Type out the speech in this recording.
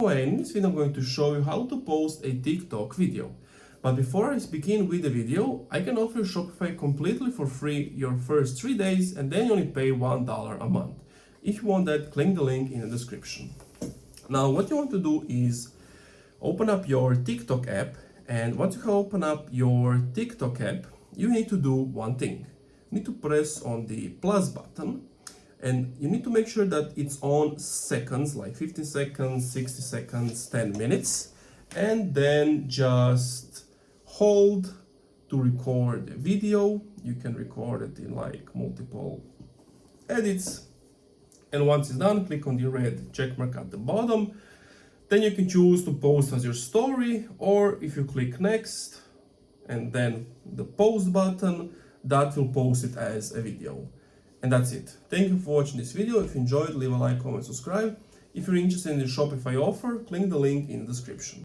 In this video I'm going to show you how to post a TikTok video. But before I begin with the video, I can offer Shopify completely for free your first 3 days and then you only pay $1 a month. If you want that, click the link in the description. Now what you want to do is open up your TikTok app, and once you have opened up your TikTok app, you need to do one thing. You need to press on the plus button, and you need to make sure that it's on seconds, like 15 seconds, 60 seconds, 10 minutes, and then just hold to record the video. You can record it in like multiple edits, and once it's done, click on the red check mark at the bottom. Then you can choose to post as your story, or if you click next and then the post button, that will post it as a video. And that's it. Thank you for watching this video. If you enjoyed, leave a like, comment, subscribe. If you're interested in the Shopify offer, click the link in the description.